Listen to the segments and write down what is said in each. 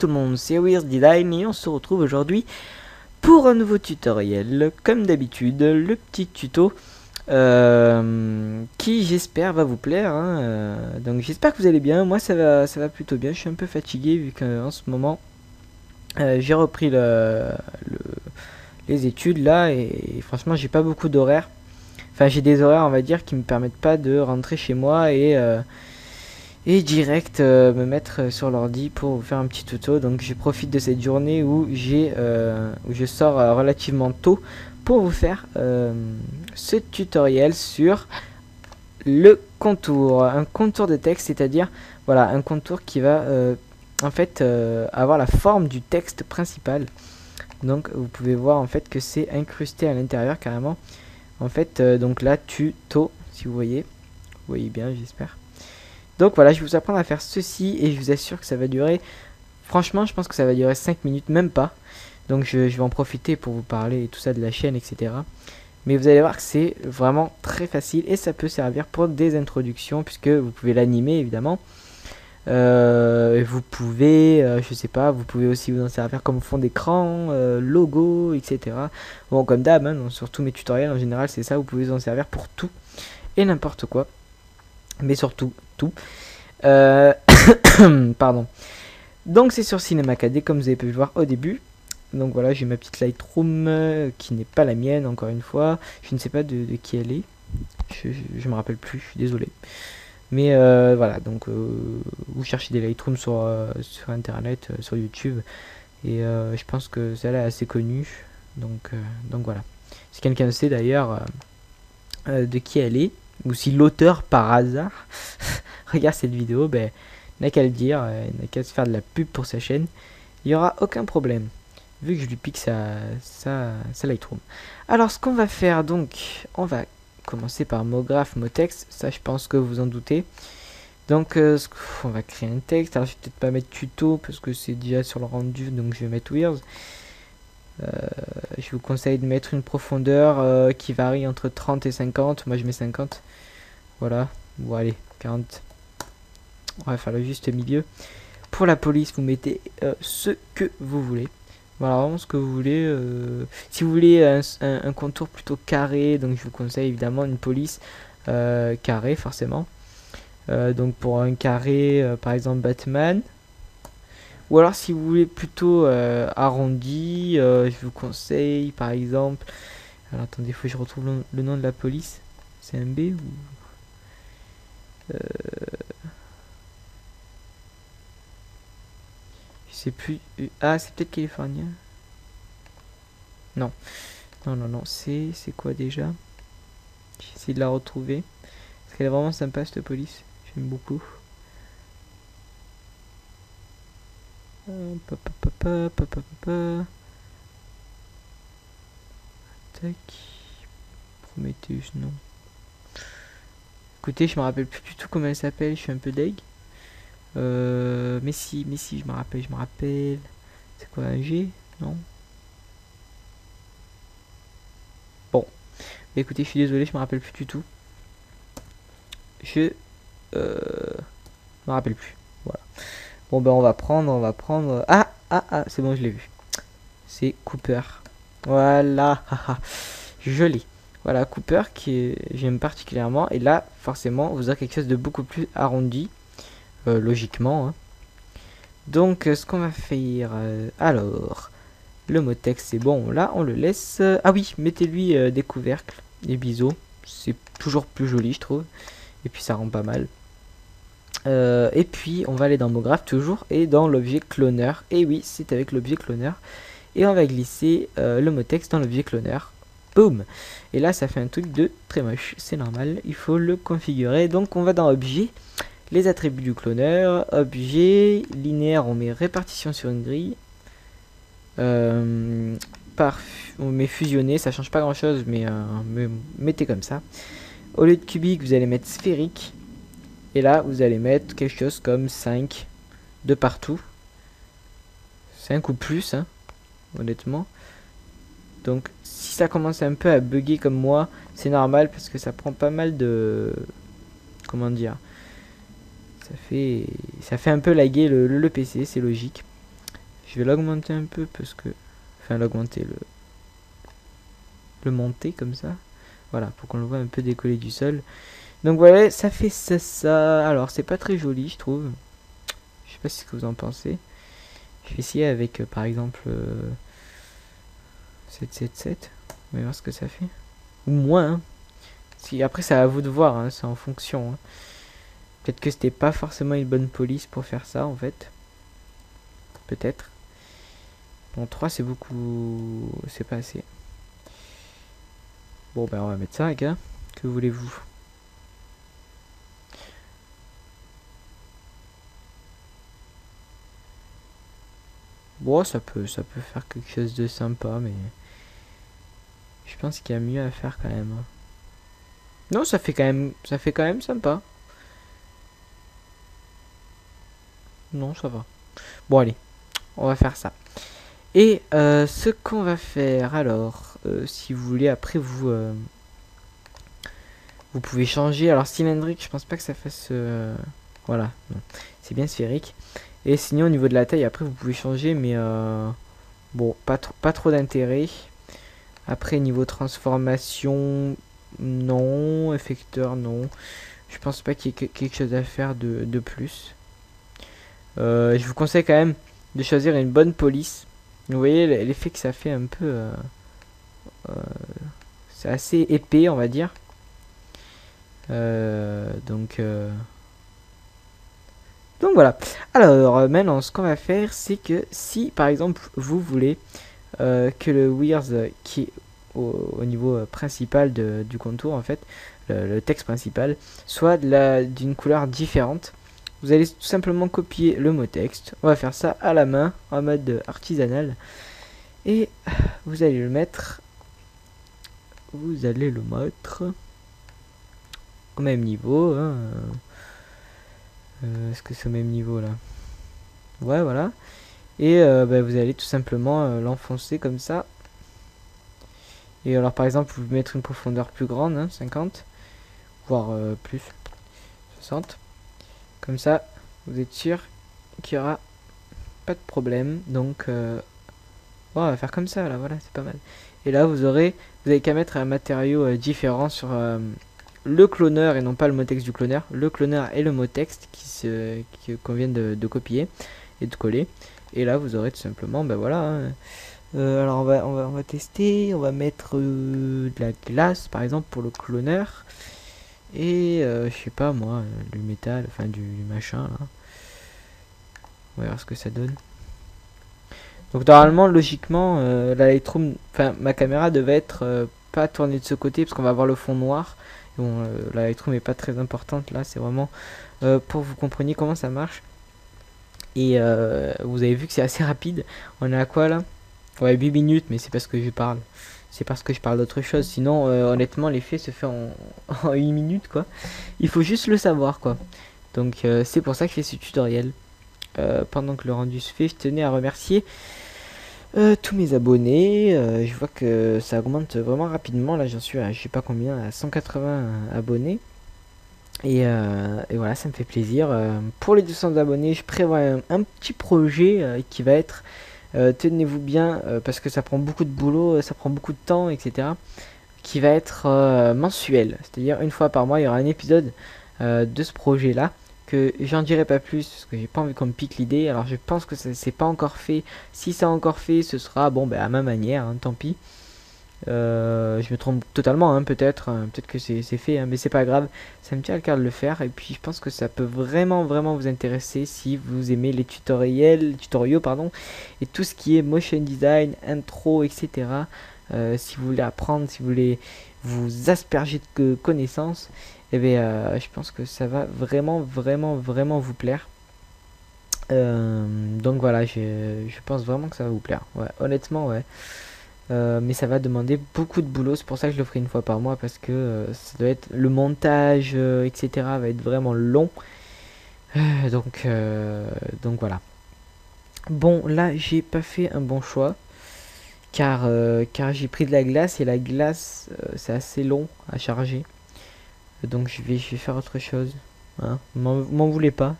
tout le monde, c'est WeirdDesign et on se retrouve aujourd'hui pour un nouveau tutoriel. Comme d'habitude, le petit tuto qui j'espère va vous plaire. Donc j'espère que vous allez bien. Moi ça va plutôt bien. Je suis un peu fatigué vu qu'en ce moment j'ai repris les études là et franchement j'ai pas beaucoup d'horaires. Enfin j'ai des horaires on va dire qui me permettent pas de rentrer chez moi et direct me mettre sur l'ordi pour vous faire un petit tuto. Donc je profite de cette journée où je sors relativement tôt pour vous faire ce tutoriel sur le contour, un contour de texte, c'est-à-dire voilà un contour qui va en fait avoir la forme du texte principal. Donc vous pouvez voir en fait que c'est incrusté à l'intérieur carrément. En fait donc là tuto, si vous voyez bien j'espère. Donc voilà, je vais vous apprendre à faire ceci et je vous assure que ça va durer, franchement je pense que ça va durer 5 minutes, même pas. Donc je vais en profiter pour vous parler et tout ça de la chaîne, etc. Mais vous allez voir que c'est vraiment très facile et ça peut servir pour des introductions puisque vous pouvez l'animer évidemment. Vous pouvez, je sais pas, vous pouvez aussi vous en servir comme fond d'écran, logo, etc. Bon, comme d'hab, hein, sur tous mes tutoriels en général c'est ça, vous pouvez vous en servir pour tout et n'importe quoi. Mais surtout tout. Pardon. Donc c'est sur Cinema 4D comme vous avez pu le voir au début. Donc voilà, j'ai ma petite Lightroom qui n'est pas la mienne encore une fois. Je ne sais pas de qui elle est. Je me rappelle plus, je suis désolé. Mais voilà, donc vous cherchez des Lightroom sur internet, sur YouTube. Et je pense que celle-là est assez connue. Donc voilà. Si quelqu'un sait d'ailleurs de qui elle est, ou si l'auteur par hasard regarde cette vidéo, ben n'a qu'à le dire, n'a qu'à se faire de la pub pour sa chaîne, il n'y aura aucun problème vu que je lui pique sa Lightroom. Alors ce qu'on va faire, donc on va commencer par mot graphe, mot texte, ça je pense que vous en doutez. Donc on va créer un texte. Alors je vais peut-être pas mettre tuto parce que c'est déjà sur le rendu, donc je vais mettre weird. Je vous conseille de mettre une profondeur qui varie entre 30 et 50. Moi je mets 50. Voilà. Bon allez, 40. On va faire le juste milieu. Pour la police, vous mettez ce que vous voulez. Voilà, vraiment ce que vous voulez. Si vous voulez un contour plutôt carré, donc je vous conseille évidemment une police carré forcément. Donc pour un carré, par exemple Batman. Ou alors si vous voulez plutôt arrondi, je vous conseille par exemple... Alors attendez, il faut que je retrouve le nom de la police. C'est un B ou... je sais plus... Ah, c'est peut-être californien. Non. Non, c'est quoi déjà? J'essaie de la retrouver. Parce qu'elle est vraiment sympa cette police. J'aime beaucoup. Tac. Prometheus, non. Écoutez, je me rappelle plus du tout comment elle s'appelle, je suis un peu deg. Mais si, je me rappelle. C'est quoi, un G? Non. Bon. Mais écoutez, je suis désolé, je me rappelle plus du tout. Je me rappelle plus. Voilà. Bon ben on va prendre. Ah, c'est bon, je l'ai vu. C'est Cooper. Voilà. Je l'ai. Voilà, Cooper qui j'aime particulièrement. Et là, forcément, vous aurez quelque chose de beaucoup plus arrondi. Logiquement. Hein. Donc, ce qu'on va faire... alors, le mot texte, c'est bon. Là, on le laisse... ah oui, mettez-lui des couvercles, des biseaux. C'est toujours plus joli, je trouve. Et puis, ça rend pas mal. Et puis, on va aller dans mot graphe toujours. Et dans l'objet cloneur. Et oui, c'est avec l'objet cloneur. Et on va glisser le mot texte dans l'objet cloneur. Boum. Et là ça fait un truc de très moche, c'est normal, il faut le configurer. Donc on va dans objet, les attributs du cloneur, objet, linéaire, on met répartition sur une grille. On met fusionner, ça change pas grand chose, mais mettez comme ça. Au lieu de cubique, vous allez mettre sphérique. Et là vous allez mettre quelque chose comme 5 de partout. 5 ou plus, hein, honnêtement. Donc si ça commence un peu à bugger comme moi, c'est normal parce que ça prend pas mal de... Comment dire, ça fait un peu laguer le PC, c'est logique. Je vais l'augmenter un peu parce que... Enfin, l'augmenter, le monter comme ça. Voilà, pour qu'on le voit un peu décoller du sol. Donc voilà, ça fait ça. Alors, c'est pas très joli, je trouve. Je sais pas ce que vous en pensez. Je vais essayer avec, par exemple, 777. On va voir ce que ça fait. Ou moins, hein. Si, après, c'est à vous de voir, hein, c'est en fonction. Hein. Peut-être que c'était pas forcément une bonne police pour faire ça, en fait. Peut-être. Bon, 3, c'est beaucoup... C'est pas assez. Bon, ben, on va mettre ça, les gars. Que voulez-vous? Bon, ça peut faire quelque chose de sympa, mais... Je pense qu'il y a mieux à faire quand même. Hein. Non, ça fait quand même sympa. Non, ça va. Bon, allez, on va faire ça. Et ce qu'on va faire, alors, si vous voulez, après vous pouvez changer. Alors, cylindrique, je pense pas que ça fasse... voilà, c'est bien sphérique. Et sinon, au niveau de la taille, après, vous pouvez changer, mais bon, pas trop d'intérêt. Après, niveau transformation, non. Effecteur, non. Je pense pas qu'il y ait quelque chose à faire de plus. Je vous conseille quand même de choisir une bonne police. Vous voyez l'effet que ça fait un peu... c'est assez épais, on va dire. Donc voilà. Alors maintenant, ce qu'on va faire, c'est que si par exemple vous voulez que le Weird qui est au niveau principal du contour, en fait, le texte principal, soit d'une couleur différente, vous allez tout simplement copier le mot texte. On va faire ça à la main, en mode artisanal. Et vous allez le mettre. Vous allez le mettre au même niveau. Hein. Est-ce que c'est au même niveau là? Ouais, voilà. Et bah, vous allez tout simplement l'enfoncer comme ça. Et alors par exemple, vous mettre une profondeur plus grande, hein, 50, voire plus, 60. Comme ça, vous êtes sûr qu'il n'y aura pas de problème. Donc, on va faire comme ça, là, voilà, c'est pas mal. Et là, vous avez qu'à mettre un matériau différent sur le cloneur et non pas le mot texte du cloneur. Le cloneur et le mot texte qu'on vient de copier et de coller. Et là, vous aurez tout simplement, ben voilà. Hein. Alors, on va tester. On va mettre de la glace, par exemple, pour le cloneur. Et je sais pas moi, du métal, enfin du machin là. On va voir ce que ça donne. Donc normalement, logiquement, la Lightroom, enfin ma caméra devait être pas tournée de ce côté parce qu'on va voir le fond noir. Bon, la Lightroom est pas très importante là, c'est vraiment pour que vous compreniez comment ça marche. Et vous avez vu que c'est assez rapide. On est à quoi là? Ouais, 8 minutes, mais c'est parce que je parle. C'est parce que je parle d'autre chose. Sinon, honnêtement, l'effet se fait en 8 minutes, quoi. Il faut juste le savoir, quoi. Donc, c'est pour ça que je fais ce tutoriel. Pendant que le rendu se fait, je tenais à remercier tous mes abonnés. Je vois que ça augmente vraiment rapidement. Là, j'en suis à, je sais pas combien, à 180 abonnés. Et voilà, ça me fait plaisir. Pour les 200 abonnés, je prévois un petit projet qui va être... tenez-vous bien parce que ça prend beaucoup de boulot, ça prend beaucoup de temps, etc. Qui va être mensuel, c'est-à-dire une fois par mois, il y aura un épisode de ce projet-là. Que j'en dirai pas plus parce que j'ai pas envie qu'on me pique l'idée. Alors je pense que c'est pas encore fait. Si c'est encore fait, ce sera bon, ben à ma manière, hein, tant pis. Je me trompe totalement, hein, peut-être que c'est fait, hein, mais c'est pas grave, ça me tient à cœur de le faire. Et puis je pense que ça peut vraiment vous intéresser si vous aimez les tutoriaux pardon, et tout ce qui est motion design, intro, etc. Si vous voulez apprendre, si vous voulez vous asperger de connaissances, et bien je pense que ça va vraiment vous plaire. Donc voilà, je pense vraiment que ça va vous plaire. Ouais, honnêtement, ouais. Mais ça va demander beaucoup de boulot, c'est pour ça que je le ferai une fois par mois parce que ça doit être le montage, etc. va être vraiment long. Donc voilà. Bon, là j'ai pas fait un bon choix car j'ai pris de la glace et la glace c'est assez long à charger. Donc je vais faire autre chose. Hein. M'en voulez pas.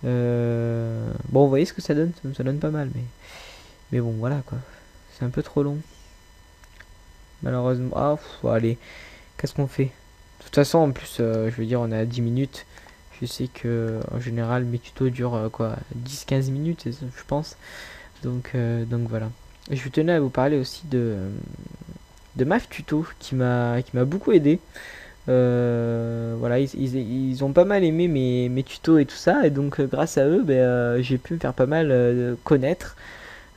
Bon, vous voyez ce que ça donne, ça donne pas mal, mais bon, voilà quoi. C'est un peu trop long. Malheureusement. Ah, bon, allez, qu'est-ce qu'on fait? De toute façon, en plus, je veux dire, on est à 10 minutes. Je sais que en général, mes tutos durent quoi, 10-15 minutes, je pense. Donc voilà. Et je tenais à vous parler aussi de Math Tuto qui m'a beaucoup aidé. Voilà, ils ont pas mal aimé mes tutos et tout ça, et donc grâce à eux, ben, j'ai pu me faire pas mal connaître.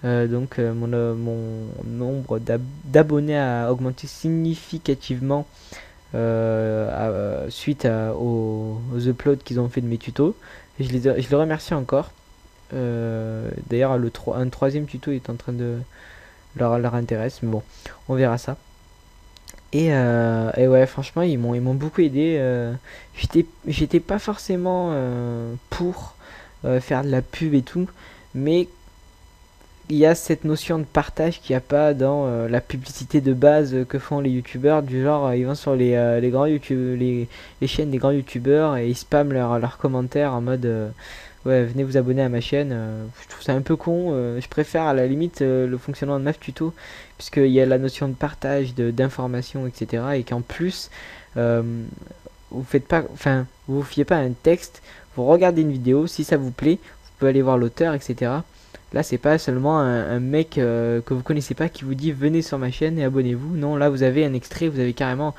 Mon nombre d'abonnés a augmenté significativement suite aux uploads qu'ils ont fait de mes tutos. Et je les remercie encore. D'ailleurs, un troisième tuto est en train de leur intéresse, mais bon, on verra ça. Et ouais, franchement, ils m'ont beaucoup aidé. J'étais pas forcément pour faire de la pub et tout, mais il y a cette notion de partage qu'il n'y a pas dans la publicité de base que font les youtubeurs, du genre ils vont sur les grands YouTube, les chaînes des grands youtubeurs et ils spamment leurs commentaires en mode ouais, venez vous abonner à ma chaîne. Je trouve ça un peu con. Je préfère à la limite le fonctionnement de Math Tuto, puisqu'il y a la notion de partage, d'information, etc. Et qu'en plus, euh, vous faites pas, enfin, vous vous fiez pas à un texte, vous regardez une vidéo, si ça vous plaît, vous pouvez aller voir l'auteur, etc. Là, c'est pas seulement un mec que vous connaissez pas qui vous dit venez sur ma chaîne et abonnez-vous. Non, là, vous avez un extrait, vous avez carrément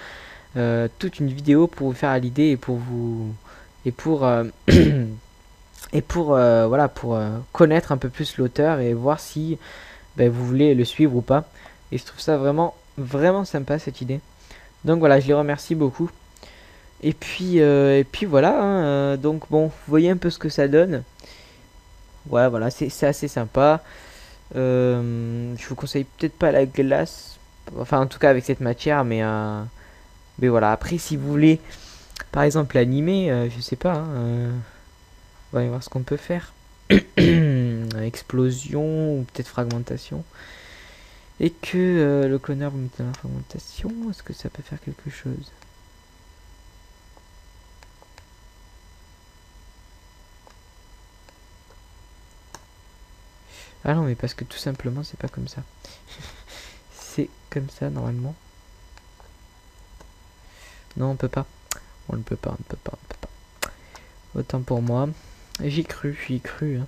toute une vidéo pour vous faire à l'idée et pour vous et pour et pour voilà pour connaître un peu plus l'auteur et voir si ben, vous voulez le suivre ou pas. Et je trouve ça vraiment vraiment sympa cette idée. Donc voilà, je les remercie beaucoup. Et puis voilà, hein, donc bon, vous voyez un peu ce que ça donne. Ouais, voilà, c'est assez sympa. Je vous conseille peut-être pas la glace, enfin en tout cas avec cette matière, mais voilà. Après, si vous voulez, par exemple, l'animer, je sais pas, hein, on va aller voir ce qu'on peut faire. Explosion ou peut-être fragmentation. Et que le cloneur vous mette dans la fragmentation, est-ce que ça peut faire quelque chose? Ah non, mais parce que tout simplement, c'est pas comme ça. C'est comme ça normalement. Non, on peut pas. On ne peut pas, on ne peut pas, on peut pas. Autant pour moi. J'y ai cru. Hein.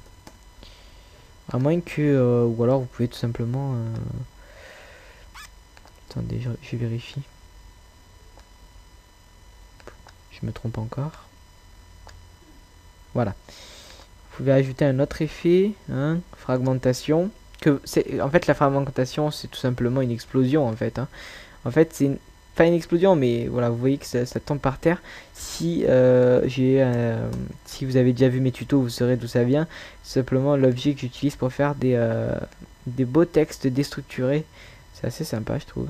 À moins que... ou alors vous pouvez tout simplement... Attendez, je vérifie. Je me trompe encore. Voilà. Vous pouvez ajouter un autre effet. Hein, fragmentation. En fait, la fragmentation, c'est tout simplement une explosion, en fait. Hein. En fait, c'est pas une explosion, mais voilà, vous voyez que ça tombe par terre. Si si vous avez déjà vu mes tutos, vous saurez d'où ça vient. C'est simplement l'objet que j'utilise pour faire des beaux textes déstructurés. C'est assez sympa, je trouve.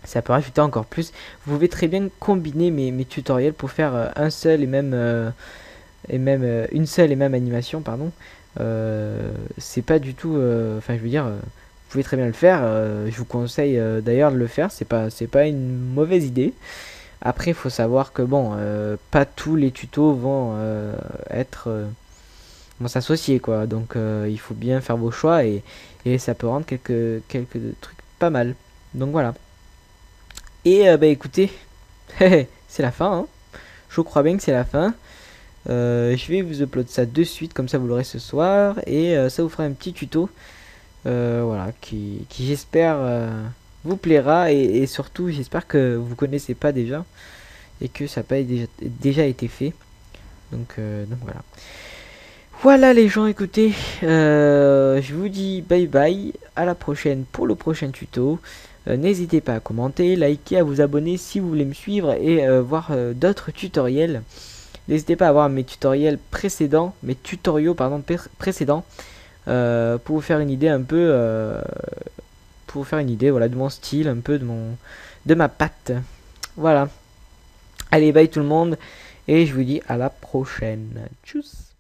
Ça peut rajouter encore plus. Vous pouvez très bien combiner mes tutoriels pour faire un seul et même une seule et même animation, pardon. C'est pas du tout, enfin, je veux dire. Vous pouvez très bien le faire, je vous conseille d'ailleurs de le faire, c'est pas une mauvaise idée. Après, il faut savoir que bon, pas tous les tutos vont vont s'associer quoi, donc il faut bien faire vos choix et ça peut rendre quelques trucs pas mal. Donc voilà. Et bah écoutez, c'est la fin, hein. Je crois bien que c'est la fin. Je vais vous upload ça de suite, comme ça vous l'aurez ce soir, et ça vous fera un petit tuto. Voilà, qui j'espère vous plaira et surtout j'espère que vous connaissez pas déjà et que ça n'a pas déjà été fait. Donc voilà. Voilà les gens, écoutez, je vous dis bye bye, à la prochaine pour le prochain tuto. N'hésitez pas à commenter, liker, à vous abonner si vous voulez me suivre et voir d'autres tutoriels. N'hésitez pas à voir mes tutoriels précédents, mes tutoriaux pardon précédents. Pour vous faire une idée un peu pour vous faire une idée voilà de mon style, un peu de ma patte. Voilà, allez bye tout le monde et je vous dis à la prochaine. Tchuss.